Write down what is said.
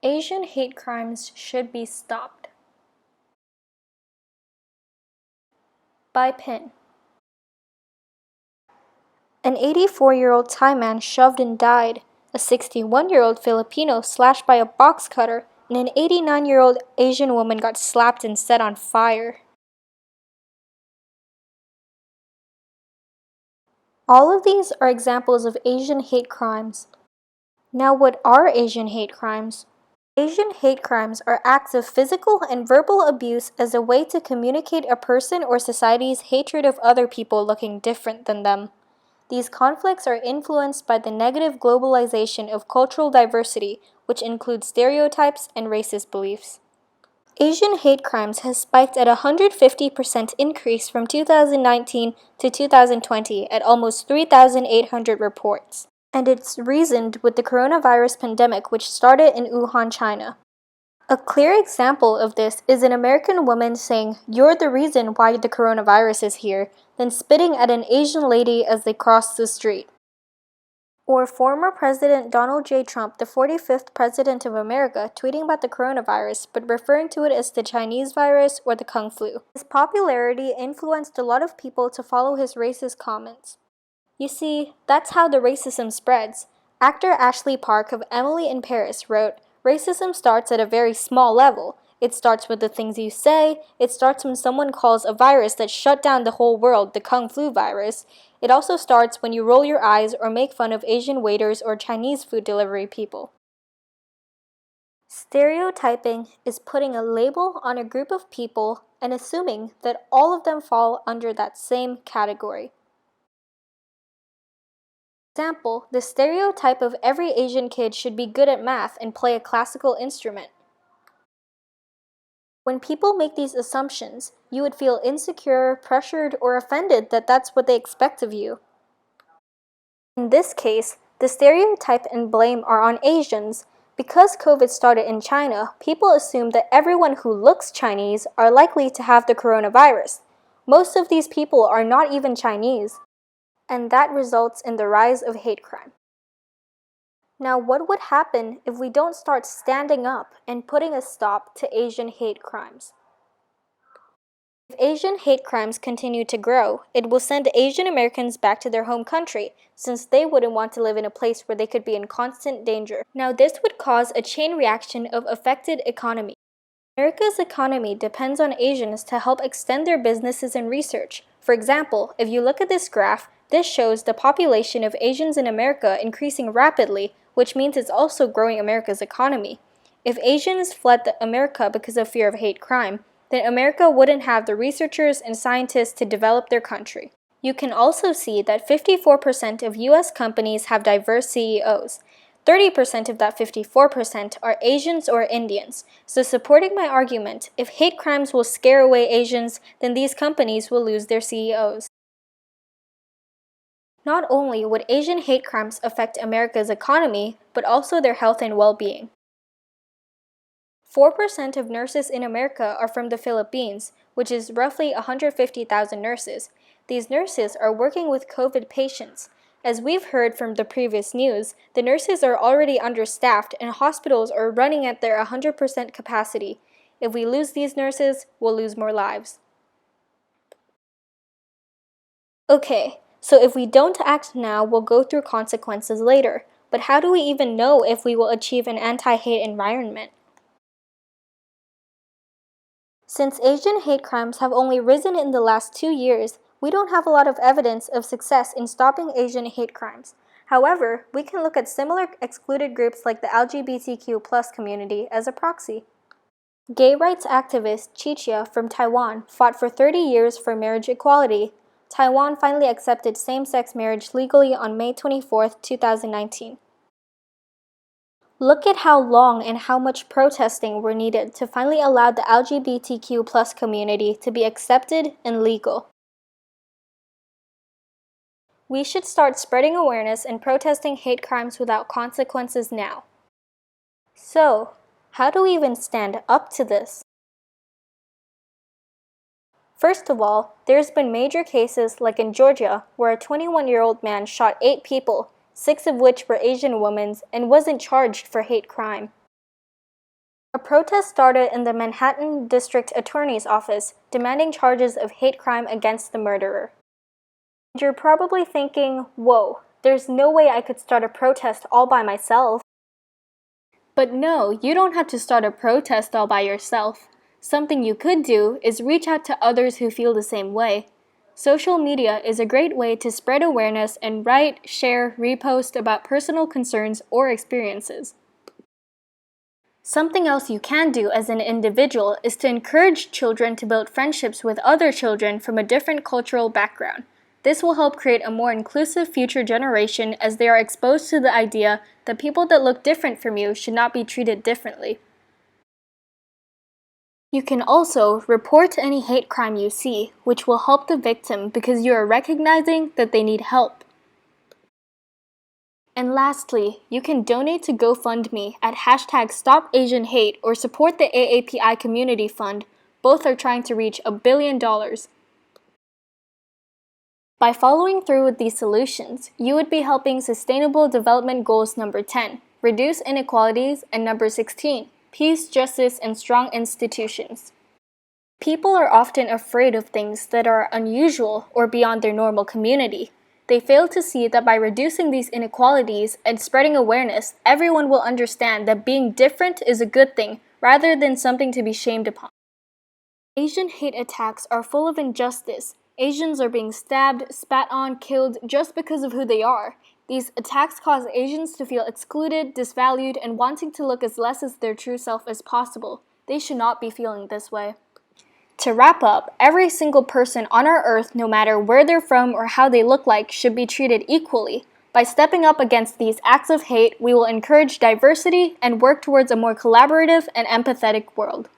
Asian hate crimes should be stopped. By Pin. An 84-year-old Thai man shoved and died, a 61-year-old Filipino slashed by a box cutter, and an 89-year-old Asian woman got slapped and set on fire. All of these are examples of Asian hate crimes. Now, what are Asian hate crimes? Asian hate crimes are acts of physical and verbal abuse as a way to communicate a person or society's hatred of other people looking different than them. These conflicts are influenced by the negative globalization of cultural diversity, which includes stereotypes and racist beliefs. Asian hate crimes has spiked at a 150% increase from 2019 to 2020 at almost 3,800 reports. And it's reasoned with the coronavirus pandemic, which started in Wuhan, China. A clear example of this is an American woman saying, "You're the reason why the coronavirus is here," then spitting at an Asian lady as they crossed the street. Or former President Donald J. Trump, the 45th President of America, tweeting about the coronavirus, but referring to it as the Chinese virus or the Kung flu. His popularity influenced a lot of people to follow his racist comments. You see, that's how the racism spreads. Actor Ashley Park of Emily in Paris wrote, "Racism starts at a very small level. It starts with the things you say. It starts when someone calls a virus that shut down the whole world the Kung flu virus. It also starts when you roll your eyes or make fun of Asian waiters or Chinese food delivery people." Stereotyping is putting a label on a group of people and assuming that all of them fall under that same category. Example, the stereotype of every Asian kid should be good at math and play a classical instrument. When people make these assumptions, you would feel insecure, pressured, or offended that that's what they expect of you. In this case, the stereotype and blame are on Asians. Because COVID started in China, people assume that everyone who looks Chinese are likely to have the coronavirus. Most of these people are not even Chinese. And that results in the rise of hate crime. Now, what would happen if we don't start standing up and putting a stop to Asian hate crimes? If Asian hate crimes continue to grow, it will send Asian Americans back to their home country, since they wouldn't want to live in a place where they could be in constant danger. Now, this would cause a chain reaction of affected economy. America's economy depends on Asians to help extend their businesses and research. For example, if you look at this graph, this shows the population of Asians in America increasing rapidly, which means it's also growing America's economy. If Asians fled America because of fear of hate crime, then America wouldn't have the researchers and scientists to develop their country. You can also see that 54% of US companies have diverse CEOs. 30% of that 54% are Asians or Indians. So supporting my argument, if hate crimes will scare away Asians, then these companies will lose their CEOs. Not only would Asian hate crimes affect America's economy, but also their health and well-being. 4% of nurses in America are from the Philippines, which is roughly 150,000 nurses. These nurses are working with COVID patients. As we've heard from the previous news, the nurses are already understaffed and hospitals are running at their 100% capacity. If we lose these nurses, we'll lose more lives. Okay, so if we don't act now, we'll go through consequences later. But how do we even know if we will achieve an anti-hate environment? Since Asian hate crimes have only risen in the last 2 years, we don't have a lot of evidence of success in stopping Asian hate crimes. However, we can look at similar excluded groups like the LGBTQ+ community as a proxy. Gay rights activist Chichia from Taiwan fought for 30 years for marriage equality. Taiwan finally accepted same-sex marriage legally on May 24, 2019. Look at how long and how much protesting were needed to finally allow the LGBTQ+ community to be accepted and legal. We should start spreading awareness and protesting hate crimes without consequences now. So, how do we even stand up to this? First of all, there's been major cases like in Georgia where a 21-year-old man shot 8 people, 6 of which were Asian women, and wasn't charged for hate crime. A protest started in the Manhattan District Attorney's Office, demanding charges of hate crime against the murderer. And you're probably thinking, whoa, there's no way I could start a protest all by myself. But no, you don't have to start a protest all by yourself. Something you could do is reach out to others who feel the same way. Social media is a great way to spread awareness and write, share, repost about personal concerns or experiences. Something else you can do as an individual is to encourage children to build friendships with other children from a different cultural background. This will help create a more inclusive future generation as they are exposed to the idea that people that look different from you should not be treated differently. You can also report any hate crime you see, which will help the victim because you are recognizing that they need help. And lastly, you can donate to GoFundMe at #StopAsianHate or support the AAPI Community Fund. Both are trying to reach $1 billion. By following through with these solutions, you would be helping Sustainable Development Goals number 10, reduce inequalities, and number 16, peace, justice, and strong institutions. People are often afraid of things that are unusual or beyond their normal community. They fail to see that by reducing these inequalities and spreading awareness, everyone will understand that being different is a good thing rather than something to be shamed upon. Asian hate attacks are full of injustice. Asians are being stabbed, spat on, killed just because of who they are. These attacks cause Asians to feel excluded, disvalued, and wanting to look as less as their true self as possible. They should not be feeling this way. To wrap up, every single person on our earth, no matter where they're from or how they look like, should be treated equally. By stepping up against these acts of hate, we will encourage diversity and work towards a more collaborative and empathetic world.